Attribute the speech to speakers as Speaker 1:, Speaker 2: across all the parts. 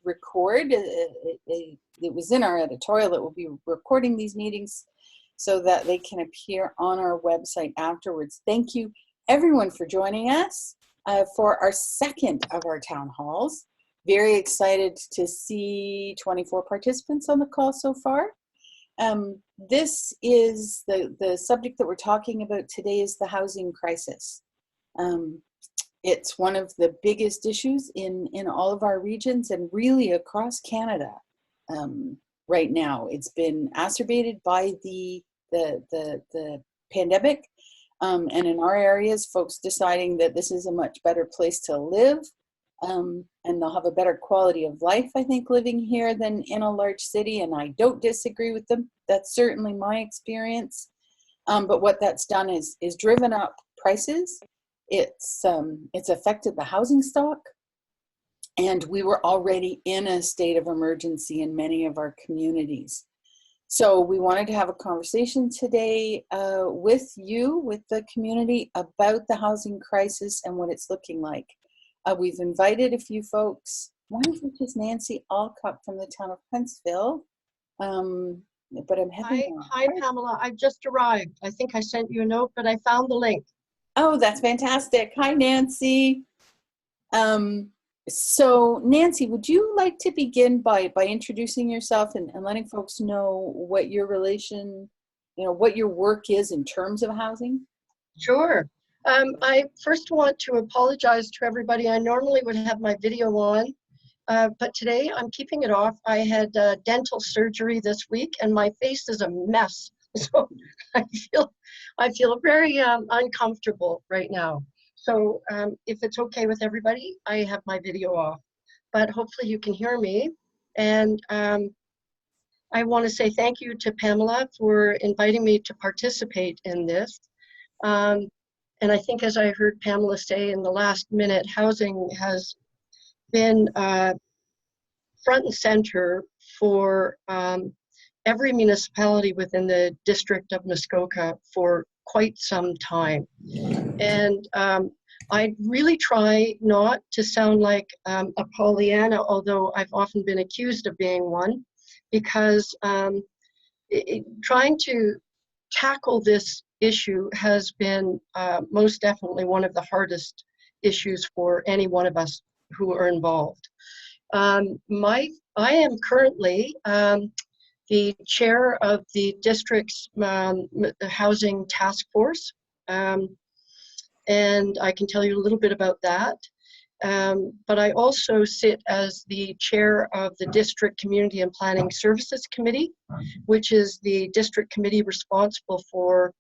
Speaker 1: record. It was in our editorial that we'll be recording these meetings so that they can appear on our website afterwards. Thank you, everyone, for joining us for our second of our town halls. Very excited to see 24 participants on the call so far. This is the subject that we're talking about today is the housing crisis. It's one of the biggest issues in all of our regions and really across Canada right now. It's been exacerbated by the pandemic, and in our areas, folks deciding that this is a much better place to live, and they'll have a better quality of life, I think, living here than in a large city, and I don't disagree with them. That's certainly my experience. But what that's done is driven up prices. It's affected the housing stock, and we were already in a state of emergency in many of our communities. So we wanted to have a conversation today with you, with the community, about the housing crisis and what it's looking like. We've invited a few folks, one of which is Nancy Alcock from the town of Huntsville. But I'm having
Speaker 2: Hi, Pamela. I've just arrived. I think I sent you a note, but I found the link.
Speaker 1: Oh, that's fantastic. Hi, Nancy. So Nancy, would you like to begin by introducing yourself and letting folks know what your relation, what your work is in terms of housing?
Speaker 2: Sure. I first want to apologize to everybody. I normally would have my video on, but today I'm keeping it off. I had dental surgery this week and my face is a mess. So I feel very uncomfortable right now. So if it's okay with everybody, I have my video off, but hopefully you can hear me. And I want to say thank you to Pamela for inviting me to participate in this. And I think, as I heard Pamela say in the last minute, housing has been front and center for every municipality within the district of Muskoka for quite some time. And I really try not to sound like a Pollyanna, although I've often been accused of being one, because trying to tackle this issue has been most definitely one of the hardest issues for any one of us who are involved. I am currently the chair of the district's housing task force, and I can tell you a little bit about that. But I also sit as the chair of the District Community and Planning Services Committee, which is the district committee responsible for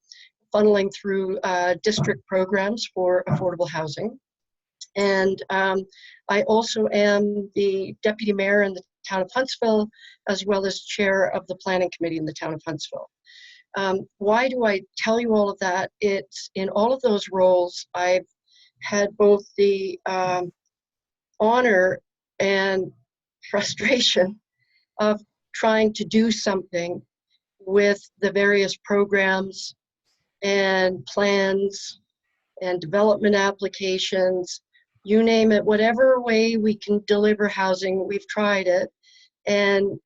Speaker 2: funneling through district programs for affordable housing. And I also am the deputy mayor in the town of Huntsville, as well as chair of the planning committee in the town of Huntsville. Why do I tell you all of that? It's in all of those roles, I've had both the honor and frustration of trying to do something with the various programs and plans and development applications, you name it, whatever way we can deliver housing, we've tried it. And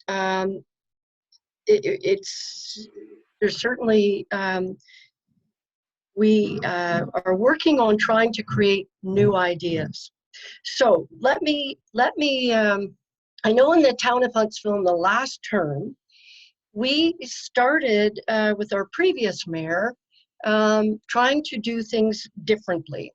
Speaker 2: there's certainly, we are working on trying to create new ideas. So let me I know in the town of Huntsville in the last term, we started with our previous mayor trying to do things differently.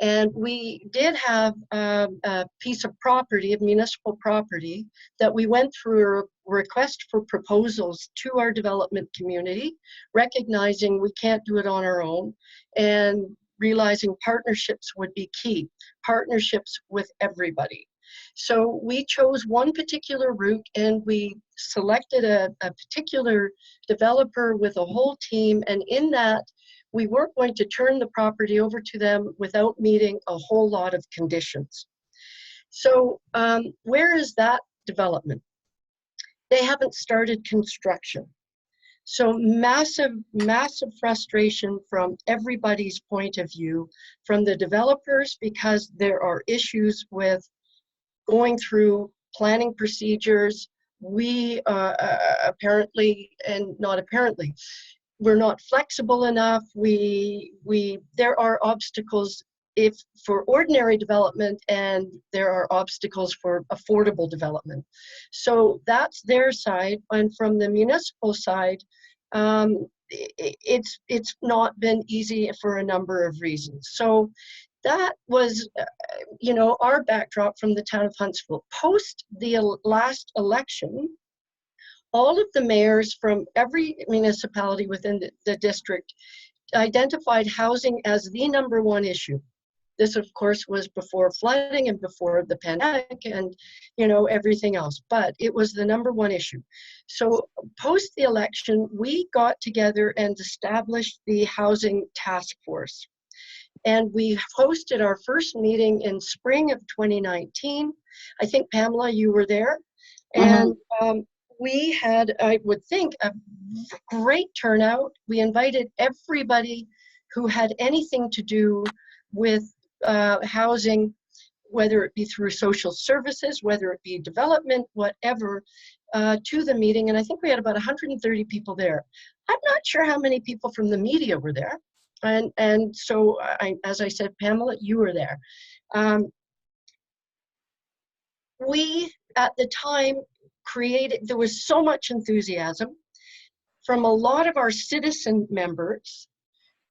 Speaker 2: And we did have a piece of property, of municipal property, that we went through a request for proposals to our development community, recognizing we can't do it on our own, and realizing partnerships would be key, partnerships with everybody. So we chose one particular route and we selected a particular developer with a whole team, and in that, we weren't going to turn the property over to them without meeting a whole lot of conditions. So where is that development? They haven't started construction. So massive, massive frustration from everybody's point of view, from the developers, because there are issues with going through planning procedures. We apparently, and not apparently, we're not flexible enough. There are obstacles if for ordinary development, and there are obstacles for affordable development. So that's their side, and from the municipal side, it's not been easy for a number of reasons. So that was, our backdrop from the town of Huntsville. Post the last election, all of the mayors from every municipality within the district identified housing as the #1 issue. This, of course, was before flooding and before the pandemic and, everything else, but it was the #1 issue. So post the election, we got together and established the Housing Task Force. And we hosted our first meeting in spring of 2019. I think, Pamela, you were there. And we had, I would think, a great turnout. We invited everybody who had anything to do with housing, whether it be through social services, whether it be development, whatever, to the meeting. And I think we had about 130 people there. I'm not sure how many people from the media were there. And so, as I said, Pamela, you were there. We, at the time, there was so much enthusiasm from a lot of our citizen members,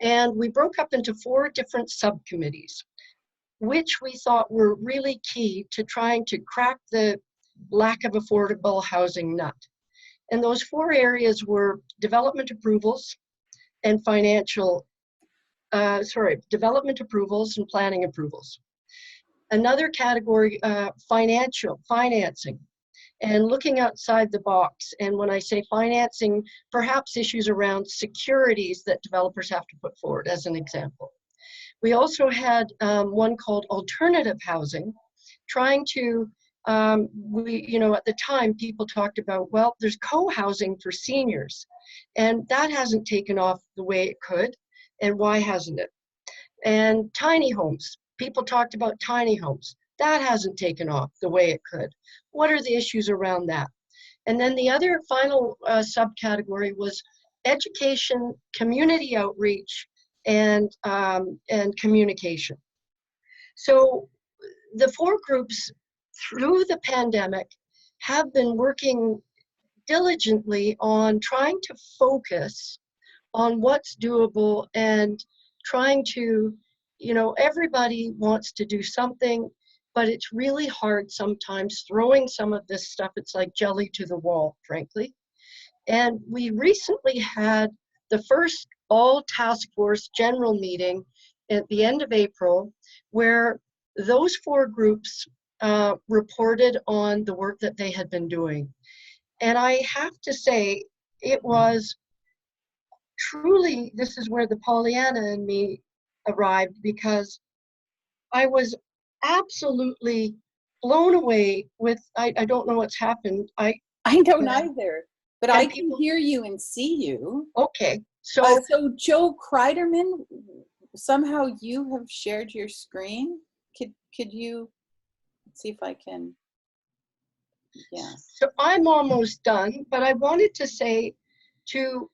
Speaker 2: and we broke up into 4 different subcommittees, which we thought were really key to trying to crack the lack of affordable housing nut. And those 4 areas were development approvals and development approvals and planning approvals. Another category, financing, and looking outside the box. And when I say financing, perhaps issues around securities that developers have to put forward, as an example. We also had one called alternative housing, trying to, at the time people talked about, well, there's co-housing for seniors, and that hasn't taken off the way it could. And why hasn't it? And tiny homes, people talked about tiny homes. That hasn't taken off the way it could. What are the issues around that? And then the other final subcategory was education, community outreach, and communication. So the 4 groups through the pandemic have been working diligently on trying to focus on what's doable and trying to, everybody wants to do something, but it's really hard sometimes throwing some of this stuff. It's like jelly to the wall, frankly. And we recently had the first all task force general meeting at the end of April, where those 4 groups reported on the work that they had been doing. And I have to say, it was truly, this is where the Pollyanna in me arrived, because I was absolutely blown away with, I don't know what's happened. I
Speaker 1: don't either, but I can hear you and see you.
Speaker 2: Okay. So
Speaker 1: Joe Kreiderman, somehow you have shared your screen. Could you, let's see if I can, yeah.
Speaker 2: So I'm almost done, but I wanted to say to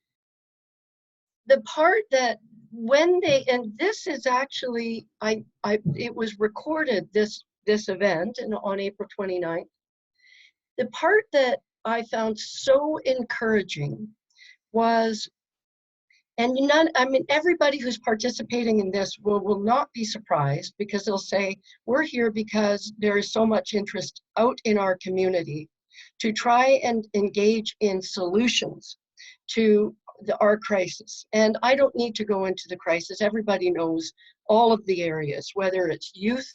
Speaker 2: the part that when they, and this is actually, it was recorded, this event, and on April 29th. The part that I found so encouraging was, and everybody who's participating in this will not be surprised, because they'll say, we're here because there is so much interest out in our community to try and engage in solutions to our crisis. And I don't need to go into the crisis. Everybody knows all of the areas, whether it's youth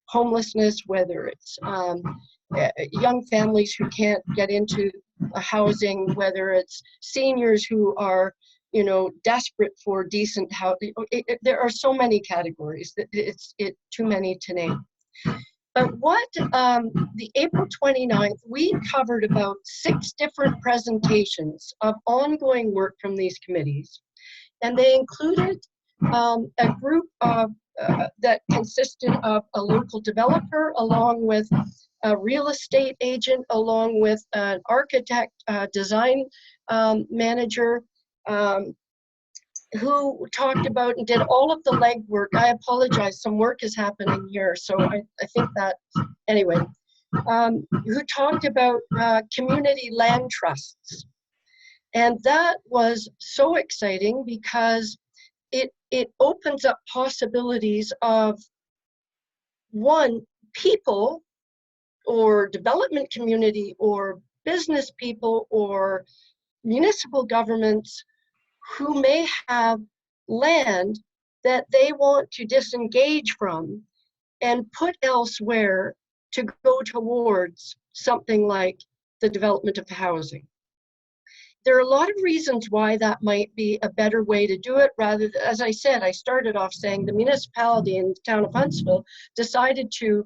Speaker 2: homelessness, whether it's young families who can't get into housing, whether it's seniors who are desperate for decent housing. There are so many categories that it's too many to name. But what the April 29th, we covered about 6 different presentations of ongoing work from these committees. And they included a group of, that consisted of a local developer, along with a real estate agent, along with an architect, design manager, who talked about and did all of the legwork. I apologize, some work is happening here, so I think that, anyway, who talked about community land trusts. And that was so exciting because it opens up possibilities of, one, people or development community or business people or municipal governments who may have land that they want to disengage from and put elsewhere to go towards something like the development of housing. There are a lot of reasons why that might be a better way to do it, rather than, as I said, I started off saying the municipality in the town of Huntsville decided to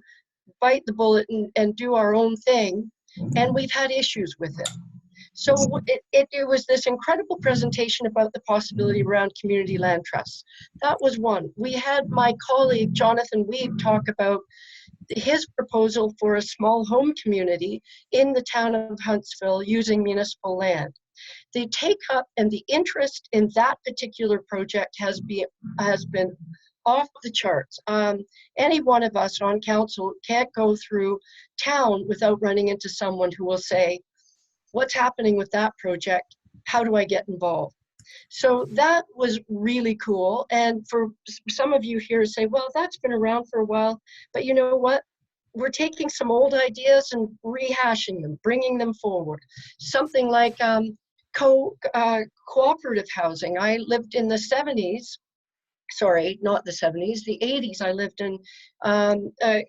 Speaker 2: bite the bullet and do our own thing, and we've had issues with it. So it was this incredible presentation about the possibility around community land trusts. That was one. We had my colleague, Jonathan Weeb, talk about his proposal for a small home community in the town of Huntsville using municipal land. The take-up and the interest in that particular project has been off the charts. Any one of us on council can't go through town without running into someone who will say, what's happening with that project? How do I get involved? So that was really cool. And for some of you here to say, well, that's been around for a while, but you know what? We're taking some old ideas and rehashing them, bringing them forward. Something like cooperative housing. I lived in the 70s, sorry, not the 70s, the 80s. I lived in a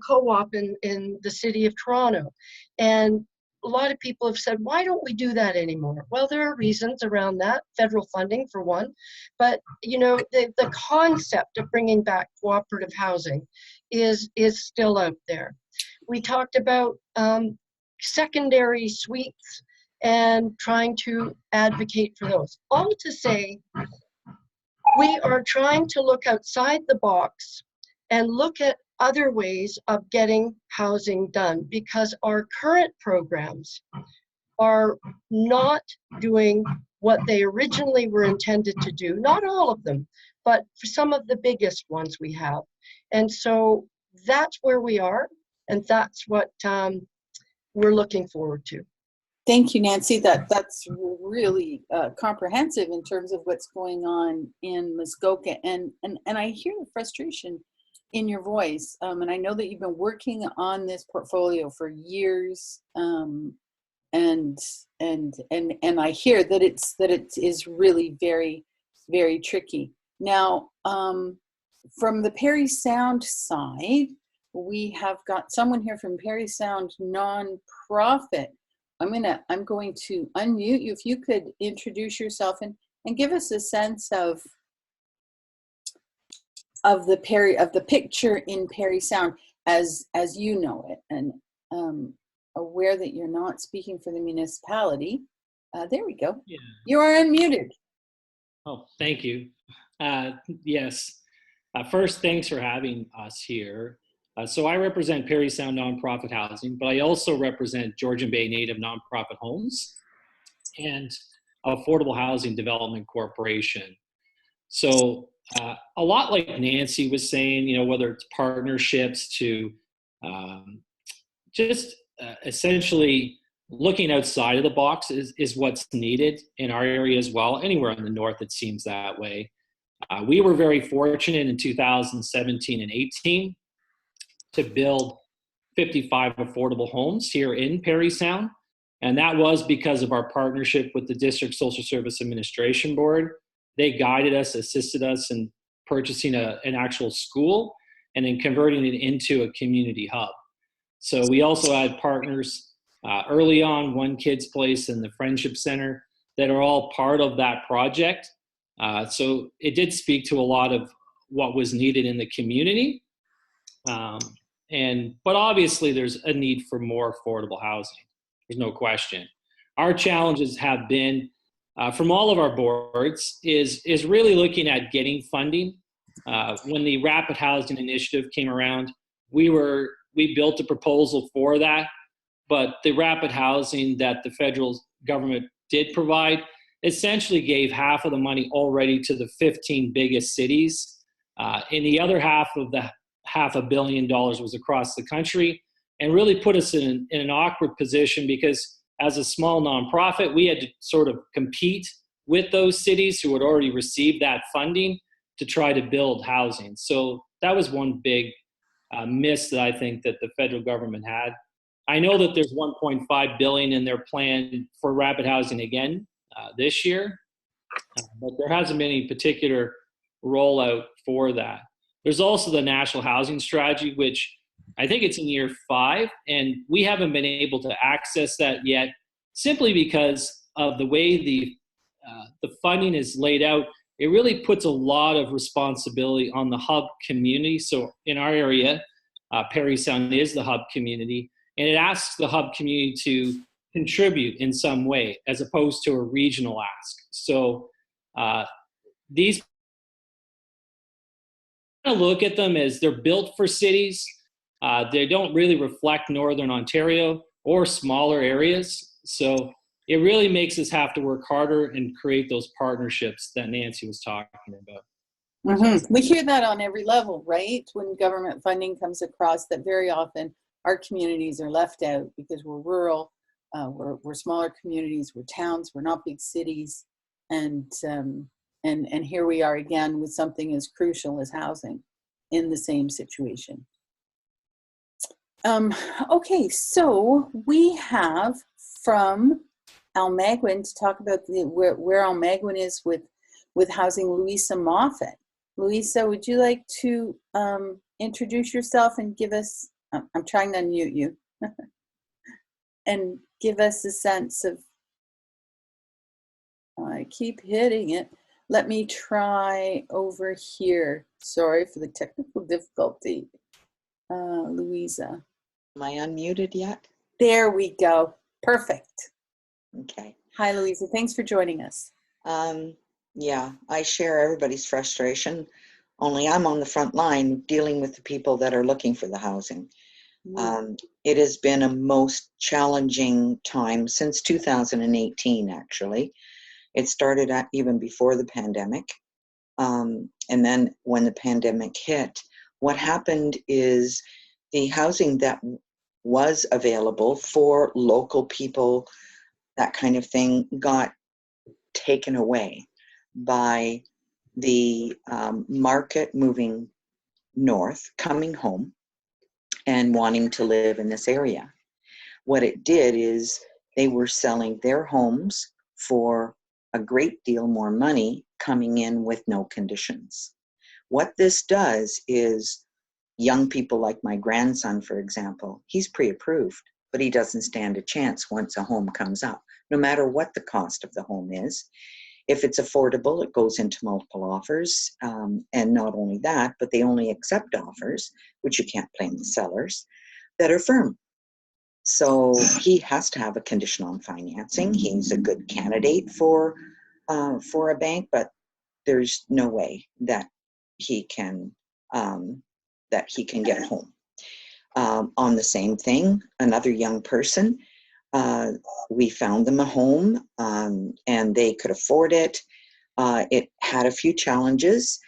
Speaker 2: co-op in the city of Toronto. And a lot of people have said, why don't we do that anymore? Well, there are reasons around that, federal funding for one, but you know, the concept of bringing back cooperative housing is still out there. We talked about secondary suites and trying to advocate for those. All to say, we are trying to look outside the box and look at other ways of getting housing done, because our current programs are not doing what they originally were intended to do. Not all of them, but for some of the biggest ones we have. And so that's where we are, and that's what we're looking forward to.
Speaker 1: Thank you, Nancy. That's really comprehensive in terms of what's going on in Muskoka, and I hear the frustration in your voice, and I know that you've been working on this portfolio for years, and I hear that it is really very, very tricky. Now, from the Parry Sound side, we have got someone here from Parry Sound nonprofit. I'm going to unmute you. If you could introduce yourself and give us a sense of the picture in Parry Sound as you know it, and aware that you're not speaking for the municipality. There we go.
Speaker 3: Yeah.
Speaker 1: You are unmuted.
Speaker 3: Oh, thank you. Yes. First, thanks for having us here. So I represent Parry Sound Nonprofit Housing, but I also represent Georgian Bay Native Nonprofit Homes and Affordable Housing Development Corporation. So a lot like Nancy was saying, you know, whether it's partnerships to just essentially looking outside of the box is what's needed in our area as well. Anywhere in the north, it seems that way. We were very fortunate in 2017 and 18 to build 55 affordable homes here in Parry Sound. And that was because of our partnership with the District Social Service Administration Board. They guided us, assisted us in purchasing an actual school and then converting it into a community hub. So we also had partners early on, One Kid's Place and the Friendship Center, that are all part of that project. So it did speak to a lot of what was needed in the community. But obviously there's a need for more affordable housing. There's no question. Our challenges have been, from all of our boards, is really looking at getting funding. When the Rapid Housing Initiative came around, we were we built a proposal for that, but the rapid housing that the federal government did provide essentially gave half of the money already to the 15 biggest cities. And the other half of the $500 million was across the country, and really put us in an awkward position because as a small nonprofit, we had to sort of compete with those cities who had already received that funding to try to build housing. So that was one big miss that I think that the federal government had. I know that there's $1.5 billion in their plan for rapid housing again this year, but there hasn't been any particular rollout for that. There's also the National Housing Strategy, which I think it's in year 5, and we haven't been able to access that yet, simply because of the way the funding is laid out. It really puts a lot of responsibility on the hub community. So in our area, Parry Sound is the hub community, and it asks the hub community to contribute in some way as opposed to a regional ask. So these kind of look at them as they're built for cities. They don't really reflect Northern Ontario or smaller areas. So it really makes us have to work harder and create those partnerships that Nancy was talking about.
Speaker 1: Mm-hmm. We hear that on every level, right? When government funding comes across, that very often our communities are left out because we're rural, we're smaller communities, we're towns, we're not big cities, and here we are again with something as crucial as housing in the same situation. Okay, so we have from Almaguin to talk about where Almaguin is with housing, Louisa Moffit. Louisa, would you like to introduce yourself and give us, I'm trying to unmute you, and give us a sense of, I keep hitting it. Let me try over here. Sorry for the technical difficulty. Louisa.
Speaker 4: Am I unmuted yet?
Speaker 1: There we go. Perfect.
Speaker 4: Okay.
Speaker 1: Hi, Louisa. Thanks for joining us.
Speaker 4: Yeah, I share everybody's frustration, only I'm on the front line dealing with the people that are looking for the housing. It has been a most challenging time since 2018, actually. It started even before the pandemic. And then when the pandemic hit, what happened is the housing that was available for local people, that kind of thing, got taken away by the market moving north, coming home, and wanting to live in this area. What it did is they were selling their homes for a great deal more money, coming in with no conditions. What this does is young people like my grandson, for example, he's pre-approved, but he doesn't stand a chance once a home comes up, no matter what the cost of the home is. If it's affordable, it goes into multiple offers. And not only that, but they only accept offers, which you can't blame the sellers, that are firm. So he has to have a condition on financing. He's a good candidate for a bank, but there's no way that he can get home. On the same thing, another young person, we found them a home, and they could afford it. It had a few challenges,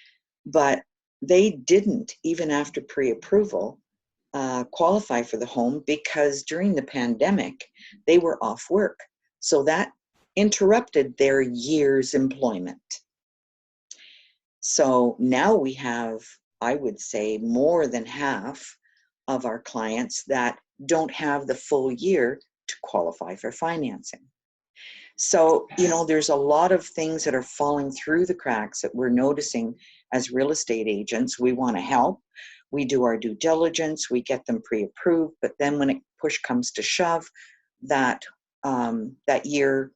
Speaker 4: but they didn't, even after pre-approval, qualify for the home because during the pandemic, they were off work. So that interrupted their year's employment. So now we have, I would say, more than half of our clients that don't have the full year to qualify for financing. So, there's a lot of things that are falling through the cracks that we're noticing as real estate agents. We want to help. We do our due diligence. We get them pre-approved. But then when push comes to shove, that year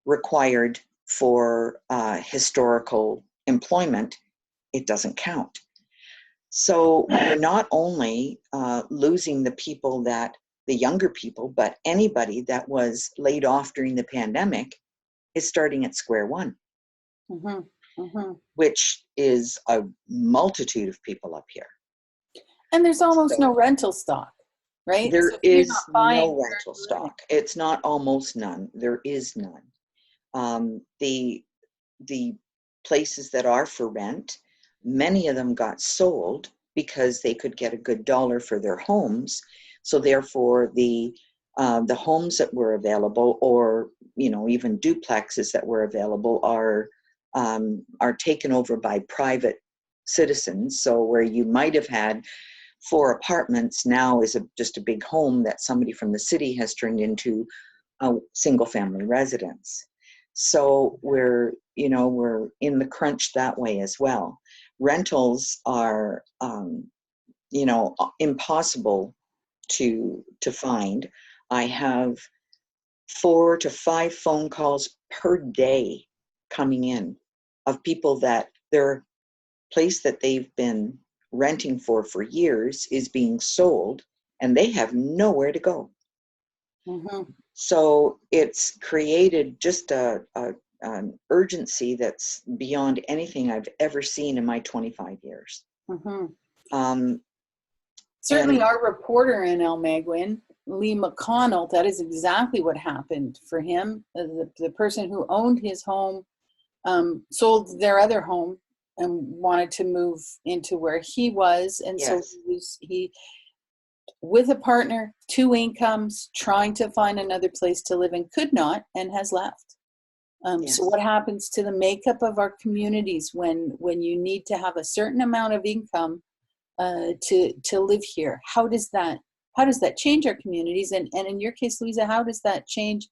Speaker 4: required for historical employment, it doesn't count. So we're not only losing the younger people, but anybody that was laid off during the pandemic is starting at square one, which is a multitude of people up here.
Speaker 1: And there's almost no rental stock. right?
Speaker 4: There
Speaker 1: So if you're
Speaker 4: is
Speaker 1: not buying,
Speaker 4: no rental stock. It's not almost none. There is none. The places that are for rent, many of them got sold because they could get a good dollar for their homes. So therefore, the homes that were available, or even duplexes that were available, are taken over by private citizens. So where you might have had 4 apartments, now is just a big home that somebody from the city has turned into a single family residence. So we're in the crunch that way as well. Rentals are impossible to find. I have 4 to 5 phone calls per day coming in of people that their place that they've been renting for years is being sold, and they have nowhere to go.
Speaker 1: Mhm.
Speaker 4: So it's created just an urgency that's beyond anything I've ever seen in my 25 years.
Speaker 1: Mhm.
Speaker 4: Um,
Speaker 1: Certainly,
Speaker 4: and
Speaker 1: our reporter in Almaguin, Lee McConnell, that is exactly what happened for him. The person who owned his home sold their other home and wanted to move into where he was, and so
Speaker 4: yes,
Speaker 1: he with a partner, 2 incomes, trying to find another place to live and could not, and has left. So
Speaker 4: yes.
Speaker 1: what happens to the makeup of our communities when you need to have a certain amount of income to live here? How does that change our communities? And in your case, Louisa, how does that change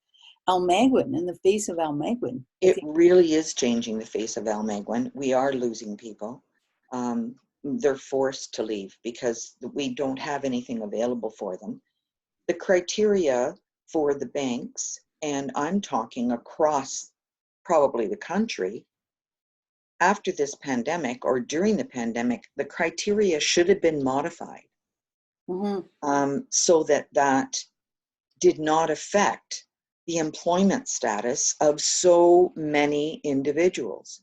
Speaker 1: Almaguin, in the face of Almaguin?
Speaker 4: It really is changing the face of Almaguin. We are losing people. They're forced to leave because we don't have anything available for them. The criteria for the banks, and I'm talking across probably the country, after this pandemic or during the pandemic, the criteria should have been modified so that did not affect the employment status of so many individuals,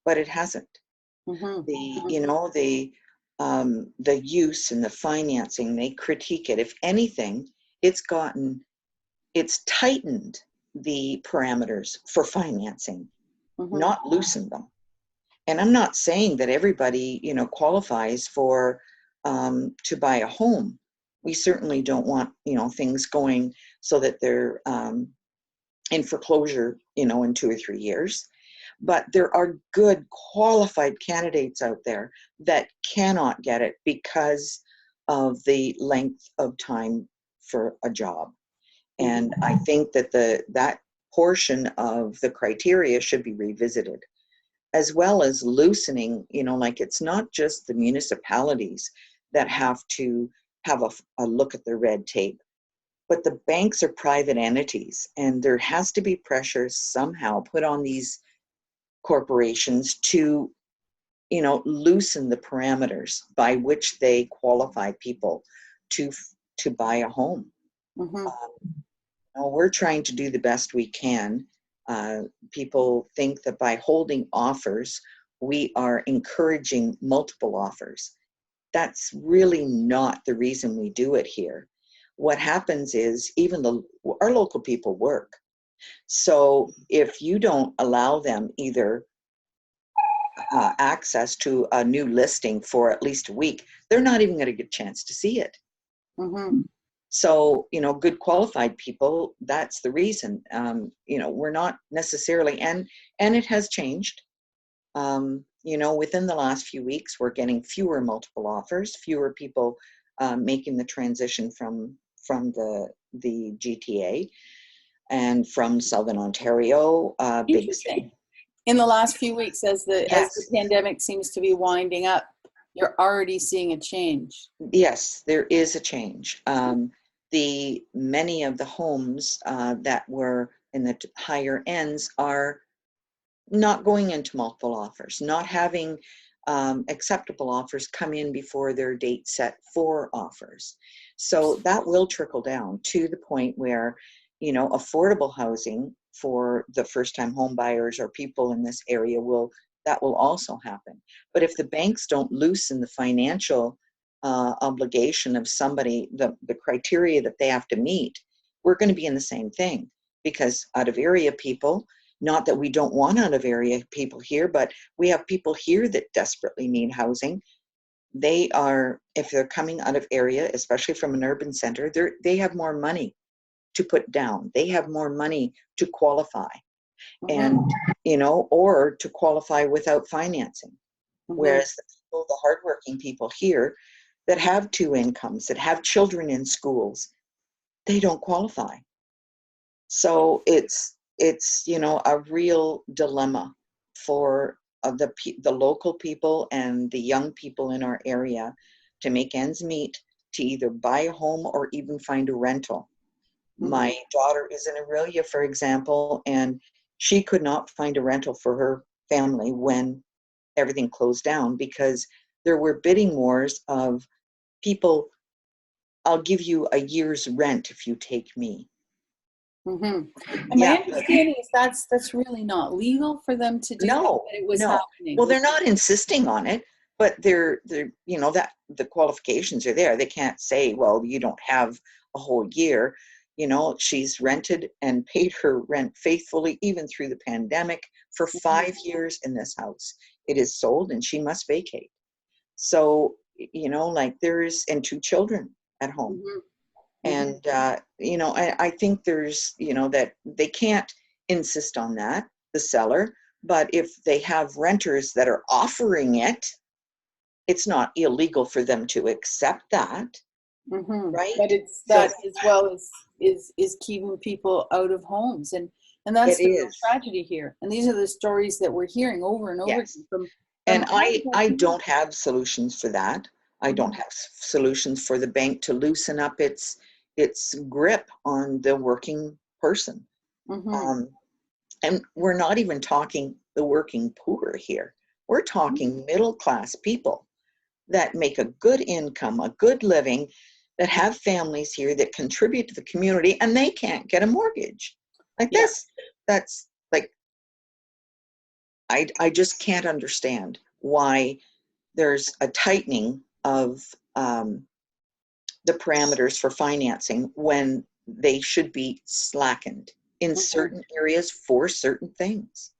Speaker 4: but it hasn't. The use and the financing, they critique it. If anything, it's tightened the parameters for financing, not loosened them. And I'm not saying that everybody, qualifies for to buy a home. We certainly don't want, things going so that they're in foreclosure, in 2 or 3 years. But there are good qualified candidates out there that cannot get it because of the length of time for a job. And I think that that portion of the criteria should be revisited, as well as loosening, like it's not just the municipalities that have to have a look at the red tape, but the banks are private entities, and there has to be pressure somehow put on these corporations to, loosen the parameters by which they qualify people to buy a home. We're trying to do the best we can. People think that by holding offers, we are encouraging multiple offers. That's really not the reason we do it here. What happens is our local people work. So if you don't allow them either access to a new listing for at least a week, they're not even going to get a chance to see it. So, good qualified people, that's the reason. We're not necessarily, and it has changed. Within the last few weeks, we're getting fewer multiple offers, fewer people making the transition from the GTA and from Southern Ontario.
Speaker 1: Interesting. In the last few weeks, as the pandemic seems to be winding up, you're already seeing a change.
Speaker 4: Yes, there is a change. Many of the homes that were in the higher ends are not going into multiple offers, not having acceptable offers come in before their date set for offers. So that will trickle down to the point where, affordable housing for the first-time home buyers or people in this area will also happen. But if the banks don't loosen the financial obligation of somebody, the criteria that they have to meet, we're going to be in the same thing, because out of area people, not that we don't want out of area people here, but we have people here that desperately need housing. They are, if they're coming out of area, especially from an urban center, they have more money to put down. They have more money to qualify, and, you know, or to qualify without financing. Whereas the people, the hardworking people here that have two incomes, that have children in schools, they don't qualify. So it's, you know, a real dilemma for the local people and the young people in our area to make ends meet, to either buy a home or even find a rental. My daughter is in Aurelia, for example, and she could not find a rental for her family when everything closed down, because there were bidding wars of people, I'll give you a year's rent if you take me.
Speaker 1: And my understanding is that's really not legal for them to do that, but it was happening.
Speaker 4: Well, they're not insisting on it, but they're you know, that the qualifications are there. They can't say, well, you don't have a whole year. You know, she's rented and paid her rent faithfully, even through the pandemic, for 5 years in this house. It is sold and she must vacate. So, you know, like and 2 children at home. And, you know, I think there's, you know, that they can't insist on that, the seller, but if they have renters that are offering it, it's not illegal for them to accept that, right?
Speaker 1: But it's that as well as is keeping people out of homes. And that's the real tragedy here. And these are the stories that we're hearing over and over again from
Speaker 4: and I don't have solutions for that. I don't have solutions for the bank to loosen up its grip on the working person. And we're not even talking the working poor here. We're talking middle class people that make a good income, a good living, that have families here that contribute to the community, and they can't get a mortgage. Like that's like, I just can't understand why there's a tightening of the parameters for financing when they should be slackened in certain areas for certain things.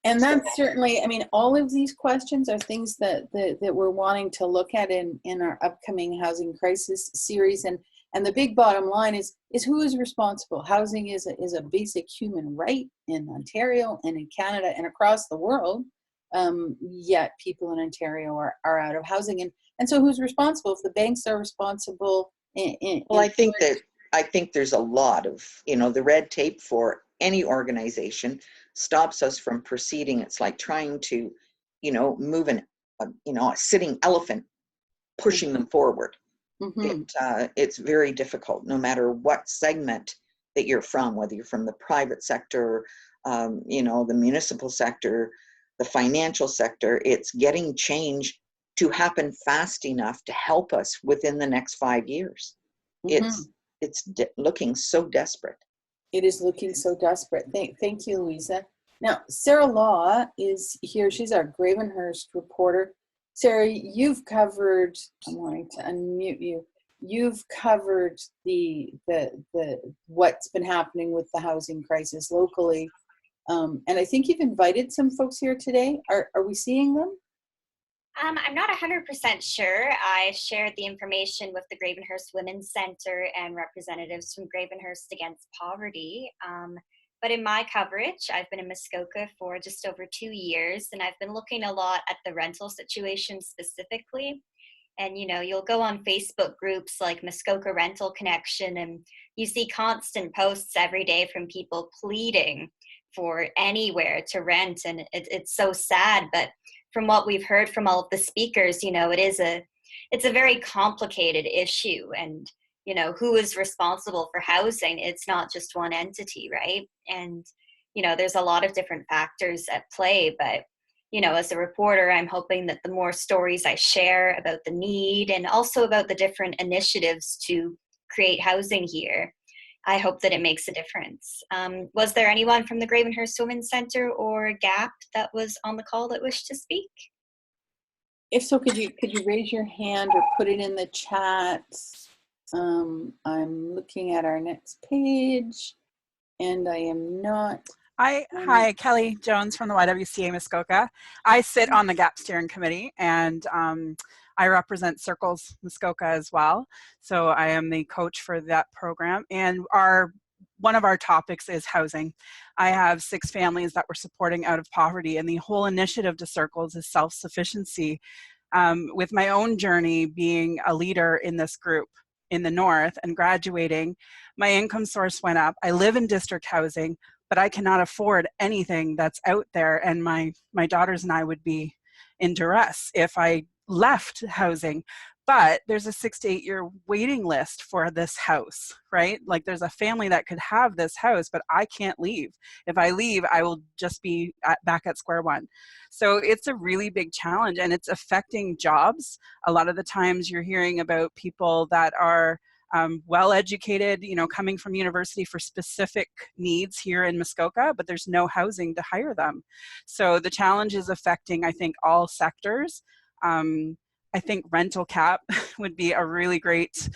Speaker 1: And that's certainly, I mean, all of these questions are things that we're wanting to look at in our upcoming housing crisis series. And the big bottom line is who is responsible? Housing is a basic human right in Ontario and in Canada and across the world. Yet people in Ontario are out of housing. And so who's responsible? If the banks are responsible
Speaker 4: well, I think there's a lot of, you know, the red tape for any organization stops us from proceeding. It's like trying to, you know, move a sitting elephant, pushing them forward. It's very difficult, no matter what segment that you're from, whether you're from the private sector, you know, the municipal sector, the financial sector. It's getting change to happen fast enough to help us within the next 5 years. It's looking so desperate.
Speaker 1: It is looking so desperate. Thank you, Louisa. Now, Sarah Law is here. She's our Gravenhurst reporter. Sarah, you've covered, I'm wanting to unmute you. You've covered the what's been happening with the housing crisis locally. And I think you've invited some folks here today. Are we seeing them?
Speaker 5: I'm not 100% sure. I shared the information with the Gravenhurst Women's Centre and representatives from Gravenhurst Against Poverty. But in my coverage, I've been in Muskoka for just over 2 years, and I've been looking a lot at the rental situation specifically. And, you know, you'll go on Facebook groups like Muskoka Rental Connection, and you see constant posts every day from people pleading for anywhere to rent. And it's so sad, but from what we've heard from all of the speakers, you know, it's a very complicated issue. And, you know, who is responsible for housing? It's not just one entity, right? And, you know, there's a lot of different factors at play. But, you know, as a reporter, I'm hoping that the more stories I share about the need and also about the different initiatives to create housing here, I hope that it makes a difference. Was there anyone from the Gravenhurst Women's Centre or GAP that was on the call that wished to speak?
Speaker 1: If so, could you raise your hand or put it in the chat? I'm looking at our next page, and I am not.
Speaker 6: Hi, Kelly Jones from the YWCA Muskoka. I sit on the GAP steering committee, and I represent Circles Muskoka as well. So I am the coach for that program, and one of our topics is housing. I have 6 families that we're supporting out of poverty, and the whole initiative to Circles is self-sufficiency. With my own journey being a leader in this group in the North and graduating, my income source went up. I live in district housing, but I cannot afford anything that's out there, and my daughters and I would be in duress if I left housing. But there's a 6 to 8 year waiting list for this house, right? Like there's a family that could have this house, but I can't leave. If I leave, I will just be back at square one. So it's a really big challenge, and it's affecting jobs. A lot of the times you're hearing about people that are well-educated, coming from university for specific needs here in Muskoka, but there's no housing to hire them. So the challenge is affecting, I think, all sectors. I think rental cap would be a really great,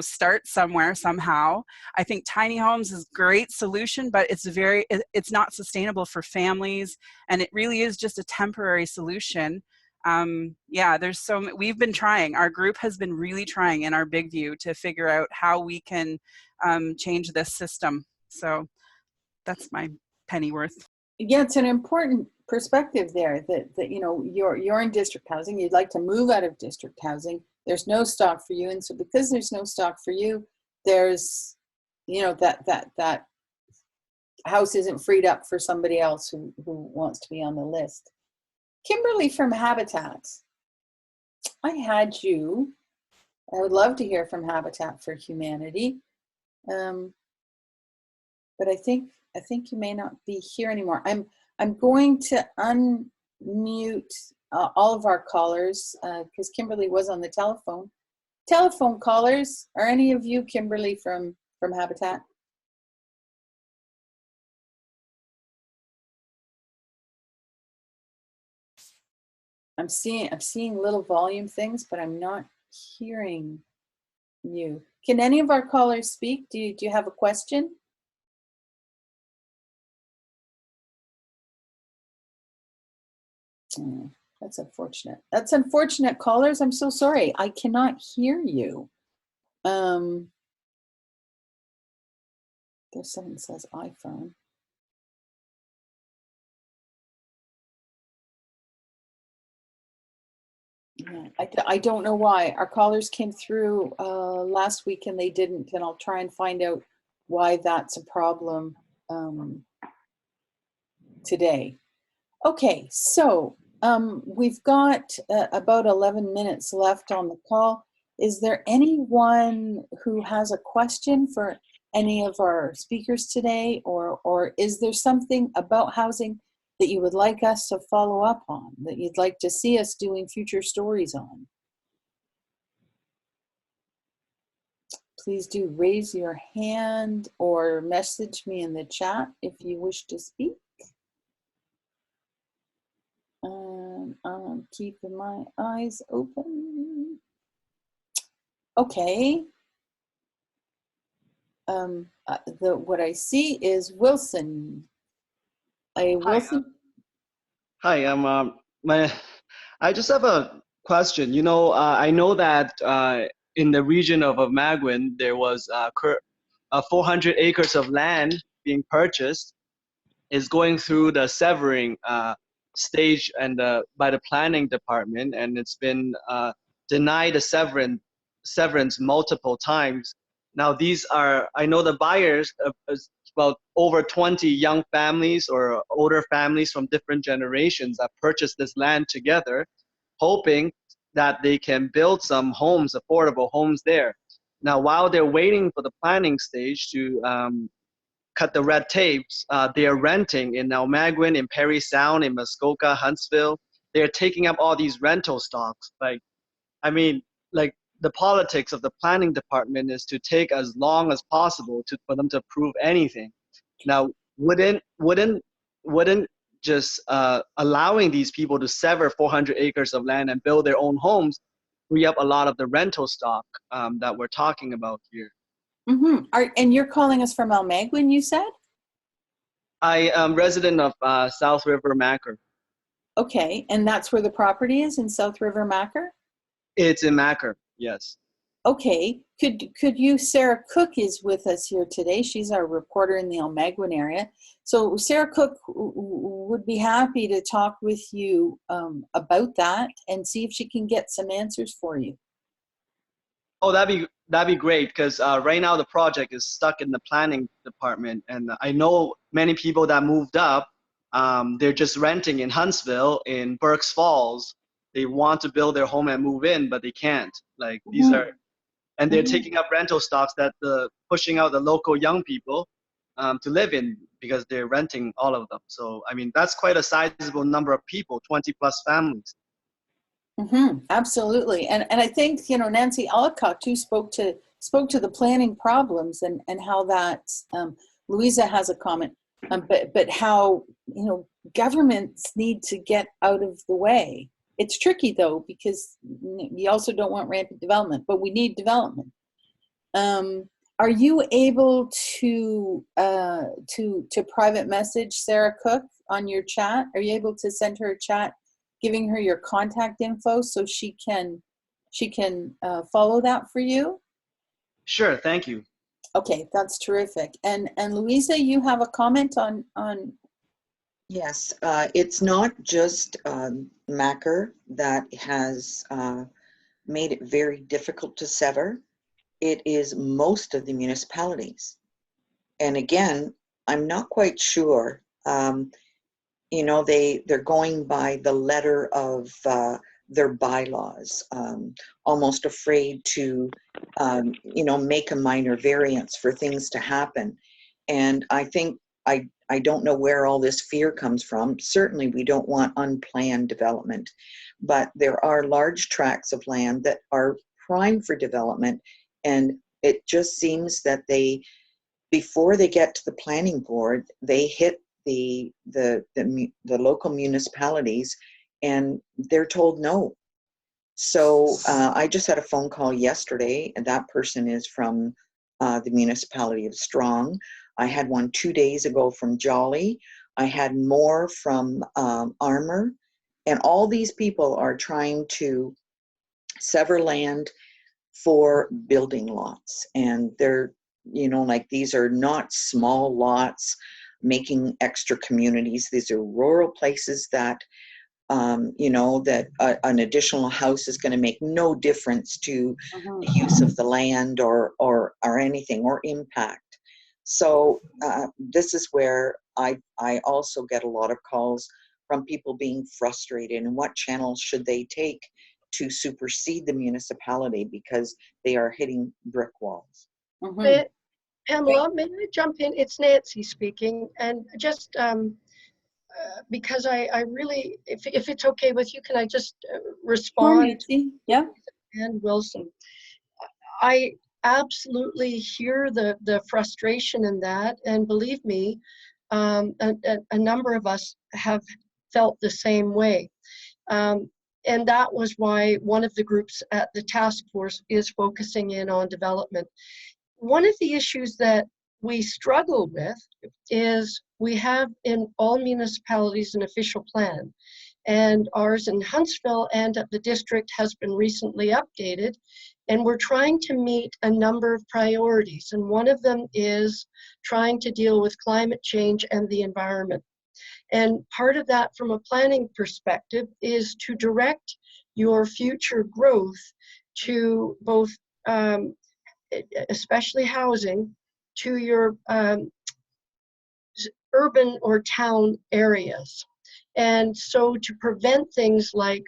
Speaker 6: start somewhere, somehow. I think tiny homes is a great solution, but it's not sustainable for families, and it really is just a temporary solution. We've been trying. Our group has been really trying in our big view to figure out how we can change this system. So that's my penny worth.
Speaker 1: Yeah, it's an important perspective there that you're in district housing. You'd like to move out of district housing. There's no stock for you, and so because there's no stock for you, there's that house isn't freed up for somebody else who wants to be on the list. Kimberly from Habitat, I would love to hear from Habitat for Humanity, but I think you may not be here anymore. I'm going to unmute all of our callers because Kimberly was on the telephone. Telephone callers, are any of you Kimberly from Habitat? I'm seeing little volume things, but I'm not hearing you. Can any of our callers speak? Do you have a question? That's unfortunate. That's unfortunate, callers. I'm so sorry. I cannot hear you. There's someone that says iPhone. Yeah, I don't know why. Our callers came through last week and they didn't, and I'll try and find out why that's a problem today. Okay, so we've got about 11 minutes left on the call. Is there anyone who has a question for any of our speakers today, or is there something about housing that you would like us to follow up on, that you'd like to see us doing future stories on? Please do raise your hand or message me in the chat if you wish to speak. I'm keeping my eyes open. Okay. What I see is Wilson. Wilson.
Speaker 7: Hi, I just have a question. I know that in the region of Almaguin, there was 400 acres of land being purchased, is going through the severing stage and by the planning department, and it's been denied a severance multiple times. Now I know the buyers is about over 20 young families or older families from different generations that purchased this land together, hoping that they can build some homes, affordable homes there. Now, while they're waiting for the planning stage to cut the red tapes, they are renting in Almaguin, in Parry Sound, in Muskoka, Huntsville. They're taking up all these rental stocks. The politics of the planning department is to take as long as possible for them to prove anything. Now, wouldn't just allowing these people to sever 400 acres of land and build their own homes free up a lot of the rental stock that we're talking about here.
Speaker 1: Mm-hmm. And you're calling us from Almaguin, you said?
Speaker 7: I am resident of South River Macker.
Speaker 1: Okay, and that's where the property is, in South River Macker?
Speaker 7: It's in Macker, yes.
Speaker 1: Okay, could you, Sarah Cook is with us here today. She's our reporter in the Almaguin area. So Sarah Cook would be happy to talk with you about that and see if she can get some answers for you.
Speaker 7: Oh, that'd be great, because right now the project is stuck in the planning department, and I know many people that moved up. They're just renting in Huntsville, in Berks Falls. They want to build their home and move in, but they can't. Like these are, and they're taking up rental stocks that pushing out the local young people to live in, because they're renting all of them. So I mean, that's quite a sizable number of people, 20 plus families.
Speaker 1: Mm-hmm, absolutely, and I think Nancy Alcock too spoke to the planning problems and how that Louisa has a comment, but how governments need to get out of the way. It's tricky though, because you also don't want rampant development, but we need development. Are you able to private message Sarah Cook on your chat? Are you able to send her a chat, giving her your contact info so she can follow that for you?
Speaker 7: Sure, thank you.
Speaker 1: Okay, that's terrific. And Louisa, you have a comment on?
Speaker 4: Yes, it's not just Macker that has made it very difficult to sever. It is most of the municipalities. And again, I'm not quite sure. They're going by the letter of their bylaws, almost afraid to, make a minor variance for things to happen. And I think, I don't know where all this fear comes from. Certainly we don't want unplanned development, but there are large tracts of land that are prime for development. And it just seems that before they get to the planning board, they hit the local municipalities and they're told no. So I just had a phone call yesterday, and that person is from the municipality of Strong. I had one 2 days ago from Jolly. I had more from Armour. And all these people are trying to sever land for building lots. And they're, these are not small lots making extra communities. These are rural places that, that an additional house is going to make no difference to the use of the land or anything, or impact. So this is where I also get a lot of calls from people being frustrated, and what channels should they take to supersede the municipality because they are hitting brick walls.
Speaker 2: Pamela, may I jump in? It's Nancy speaking, and just because I really, if it's okay with you, can I just respond?
Speaker 1: Yeah.
Speaker 2: And Wilson, I absolutely hear the frustration in that, and believe me, a number of us have felt the same way. And that was why one of the groups at the task force is focusing in on development. One of the issues that we struggle with is we have in all municipalities an official plan, and ours in Huntsville and at the district has been recently updated, and we're trying to meet a number of priorities, and one of them is trying to deal with climate change and the environment. And part of that from a planning perspective is to direct your future growth to both, especially housing, to your urban or town areas. And so to prevent things like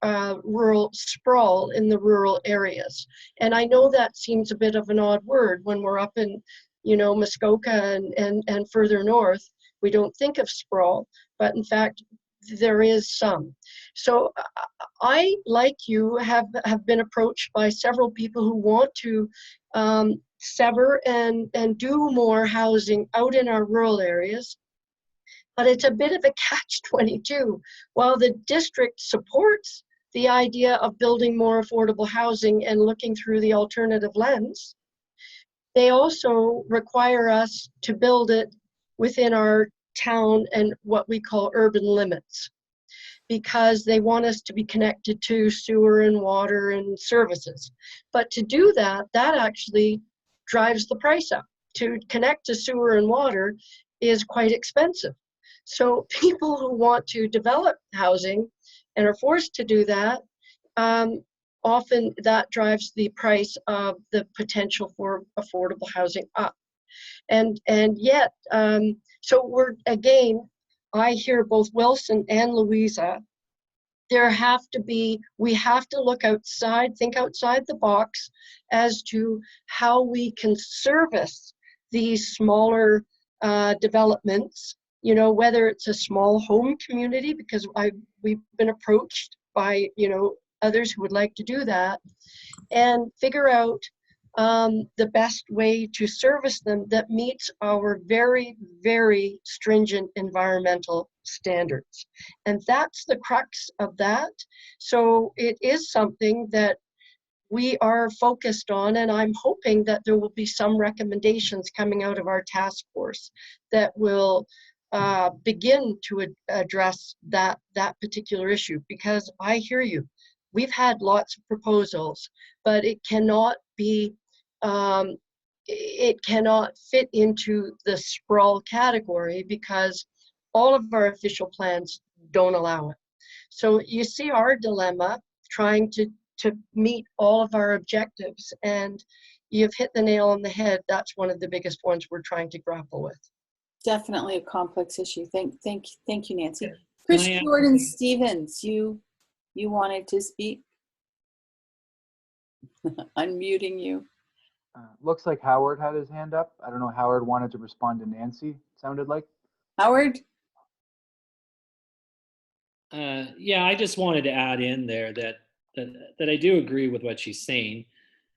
Speaker 2: rural sprawl in the rural areas. And I know that seems a bit of an odd word when we're up in, Muskoka and further north. We don't think of sprawl, but in fact, there is some. So I, like you, have been approached by several people who want to sever and do more housing out in our rural areas. But it's a bit of a catch-22. While the district supports the idea of building more affordable housing and looking through the alternative lens, they also require us to build it within our town and what we call urban limits, because they want us to be connected to sewer and water and services. But to do that, that actually drives the price up. To connect to sewer and water is quite expensive. So people who want to develop housing and are forced to do that, often that drives the price of the potential for affordable housing up. And yet, so we're, again, I hear both Wilson and Louisa, we have to look outside, think outside the box as to how we can service these smaller developments, you know, whether it's a small home community, because we've been approached by, you know, others who would like to do that, and figure out the best way to service them that meets our very, very stringent environmental standards. And that's the crux of that. So it is something that we are focused on, and I'm hoping that there will be some recommendations coming out of our task force that will begin to address that particular issue, because I hear you. We've had lots of proposals, but it cannot be, it cannot fit into the sprawl category because all of our official plans don't allow it. So you see our dilemma trying to meet all of our objectives, and you've hit the nail on the head. That's one of the biggest ones we're trying to grapple with.
Speaker 1: Definitely a complex issue. Thank you, Nancy. Chris Jordan Stevens, you wanted to speak? Unmuting you.
Speaker 8: Looks like Howard had his hand up. I don't know, Howard wanted to respond to Nancy, sounded like.
Speaker 1: Howard?
Speaker 3: Yeah, I just wanted to add in there that I do agree with what she's saying.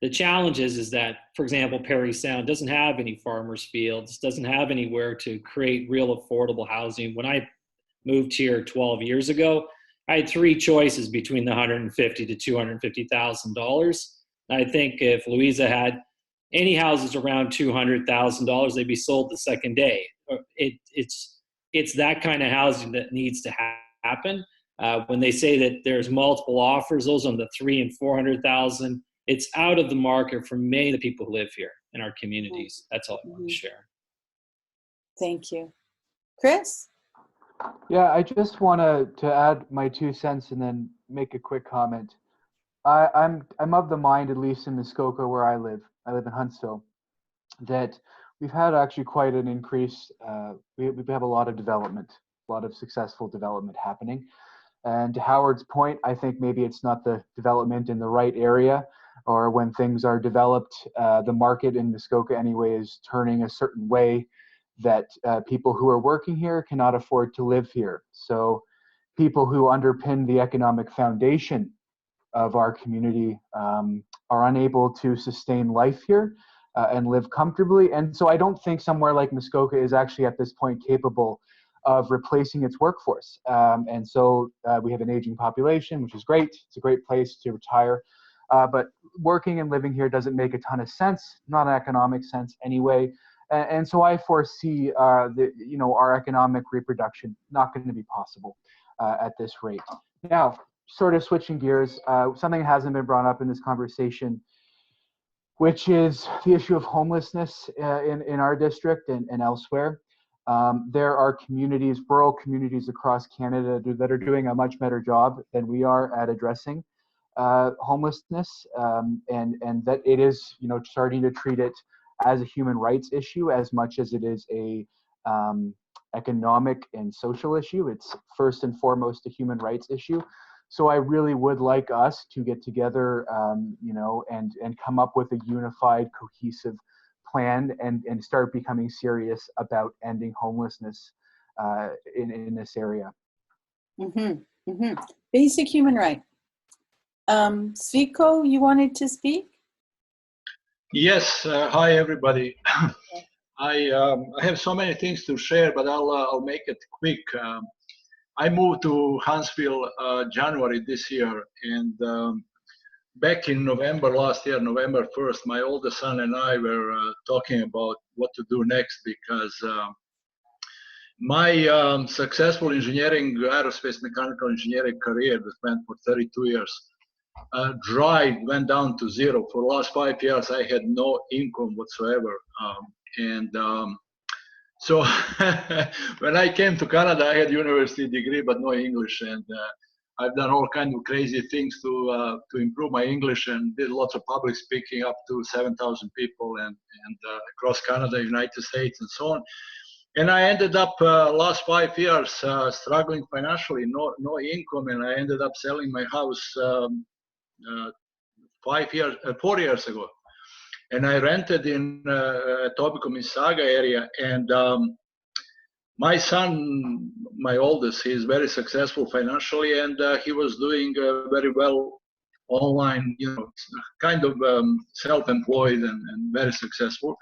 Speaker 3: The challenge is that, for example, Parry Sound doesn't have any farmers' fields, doesn't have anywhere to create real affordable housing. When I moved here 12 years ago, I had three choices between the $150,000 to $250,000. I think if Louisa had any houses around $200,000, they'd be sold the second day. It's that kind of housing that needs to happen. When they say that there's multiple offers, those on the $300,000 and $400,000, it's out of the market for many of the people who live here in our communities. That's all I want to share.
Speaker 1: Thank you. Chris?
Speaker 8: Yeah, I just want to add my 2 cents and then make a quick comment. I'm of the mind, at least in Muskoka where I live in Huntsville, that we've had actually quite an increase. We have a lot of development, a lot of successful development happening. And to Howard's point, I think maybe it's not the development in the right area, or when things are developed, the market in Muskoka anyway is turning a certain way that people who are working here cannot afford to live here. So people who underpin the economic foundation of our community are unable to sustain life here and live comfortably. And so I don't think somewhere like Muskoka is actually at this point capable of replacing its workforce. And so we have an aging population, which is great. It's a great place to retire. But working and living here doesn't make a ton of sense, not an economic sense anyway. And so I foresee our economic reproduction not going to be possible at this rate. Now, sort of switching gears, something that hasn't been brought up in this conversation, which is the issue of homelessness in our district and elsewhere. There are communities, rural communities across Canada that are doing a much better job than we are at addressing homelessness, and that it is, starting to treat it as a human rights issue as much as it is a economic and social issue. It's first and foremost a human rights issue. So I really would like us to get together, and come up with a unified, cohesive plan and start becoming serious about ending homelessness in this area.
Speaker 1: Basic human right. Sviko, you wanted to speak?
Speaker 9: Yes, hi everybody. I have so many things to share, but I'll make it quick. I moved to Huntsville January this year, and back in November last year, November 1st, my oldest son and I were talking about what to do next because my successful engineering, aerospace mechanical engineering career that went for 32 years, drive went down to zero. For the last 5 years, I had no income whatsoever. So when I came to Canada, I had university degree, but no English. And I've done all kinds of crazy things to improve my English and did lots of public speaking up to 7,000 people and across Canada, United States, and so on. And I ended up last 5 years struggling financially, no income, and I ended up selling my house 4 years ago. And I rented in Etobicoke, Mississauga area, and my son, my oldest, he is very successful financially, and he was doing very well online, kind of self-employed and very successful.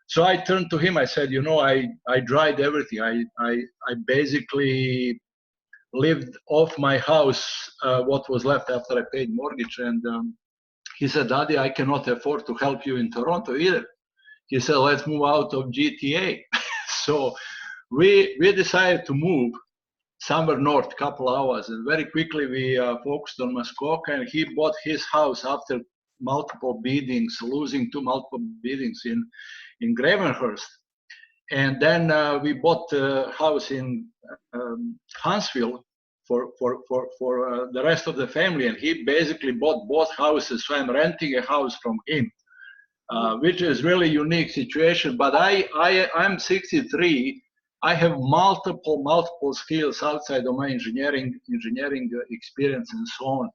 Speaker 9: So I turned to him. I said, I tried everything. I basically lived off my house, what was left after I paid mortgage. And he said, Daddy, I cannot afford to help you in Toronto either. He said, let's move out of GTA. So we decided to move somewhere north, couple hours. And very quickly we focused on Muskoka, and he bought his house after multiple biddings, losing to multiple biddings in Gravenhurst. And then we bought a house in Huntsville for the rest of the family. And he basically bought both houses. So I'm renting a house from him, which is really unique situation. But I'm 63. I have multiple skills outside of my engineering experience and so on.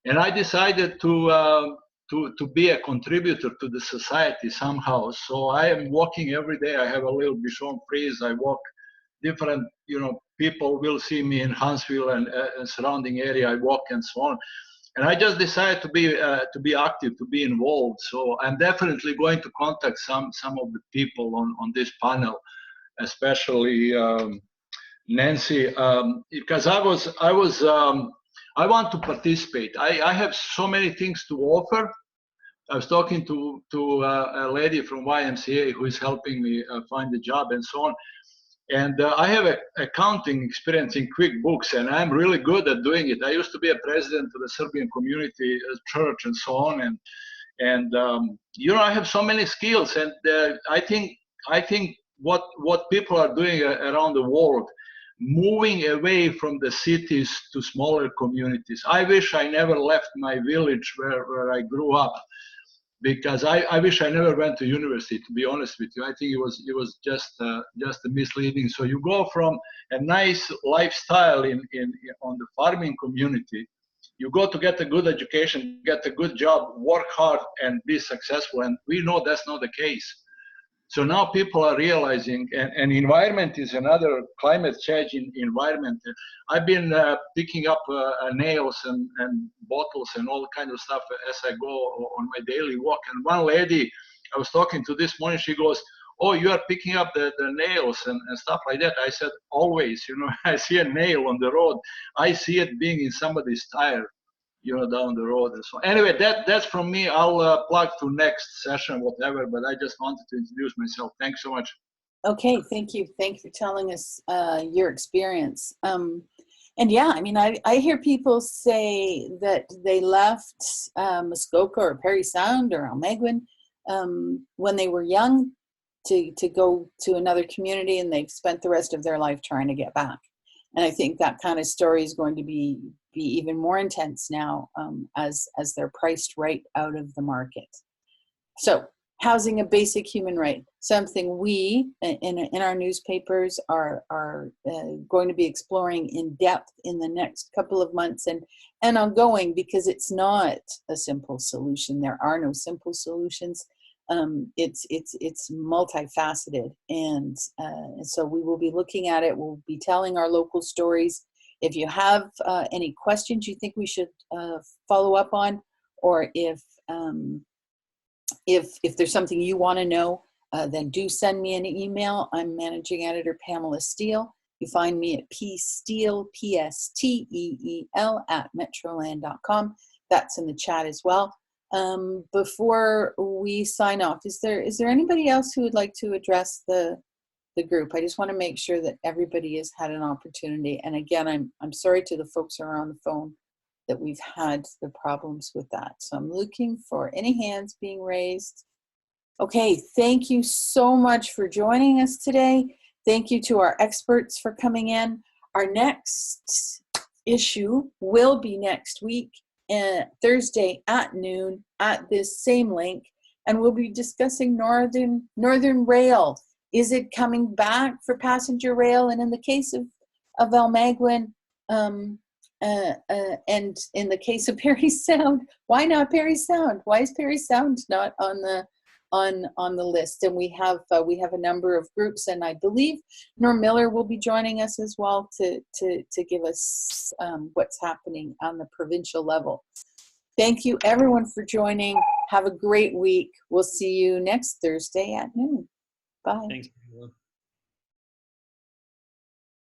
Speaker 9: And I decided to be a contributor to the society somehow. So I am walking every day. I have a little Bichon Frise. I walk different, people will see me in Huntsville and surrounding area. I walk and so on. And I just decided to be active, to be involved. So I'm definitely going to contact some of the people on this panel, especially Nancy, because I want to participate. I have so many things to offer. I was talking to a lady from YMCA who is helping me find a job and so on. And I have accounting experience in QuickBooks, and I'm really good at doing it. I used to be a president of the Serbian community church and so on. And I have so many skills. And I think what people are doing around the world, moving away from the cities to smaller communities. I wish I never left my village where I grew up, because I wish I never went to university, to be honest with you. I think it was just misleading. So you go from a nice lifestyle on the farming community, you go to get a good education, get a good job, work hard, and be successful. And we know that's not the case. So now people are realizing, and environment is another, climate change in environment. I've been picking up nails and bottles and all kind of stuff as I go on my daily walk. And one lady I was talking to this morning, she goes, oh, you are picking up the nails and stuff like that. I said, always, I see a nail on the road. I see it being in somebody's tire, down the road and so on. Anyway, that's from me. I'll plug to next session, whatever, but I just wanted to introduce myself. Thanks so much.
Speaker 1: Okay, thank you. Thanks for telling us your experience. And yeah, I hear people say that they left Muskoka or Parry Sound or Almaguin when they were young to go to another community, and they've spent the rest of their life trying to get back. And I think that kind of story is going to be even more intense now as they're priced right out of the market. So housing, a basic human right, something we in our newspapers are going to be exploring in depth in the next couple of months and ongoing, because it's not a simple solution. There are no simple solutions. It's multifaceted, and so we will be looking at it. We'll be telling our local stories. If you have any questions you think we should follow up on, or if there's something you want to know then do send me an email. I'm Managing Editor Pamela Steele. You find me at psteel, P-S-T-E-E-L, @metroland.com. That's in the chat as well. Before we sign off, is there anybody else who would like to address the group? I just want to make sure that everybody has had an opportunity. And again, I'm sorry to the folks who are on the phone that we've had the problems with that. So I'm looking for any hands being raised. Okay, thank you so much for joining us today. Thank you to our experts for coming in. Our next issue will be next week, Thursday at noon at this same link, and we'll be discussing Northern Rail. Is it coming back for passenger rail? And in the case of Almaguin, and in the case of Parry Sound, why not Parry Sound? Why is Parry Sound not on the list? And we have a number of groups, and I believe Norm Miller will be joining us as well to give us what's happening on the provincial level. Thank you everyone for joining. Have a great week. We'll see you next Thursday at noon. Bye.
Speaker 3: Thanks.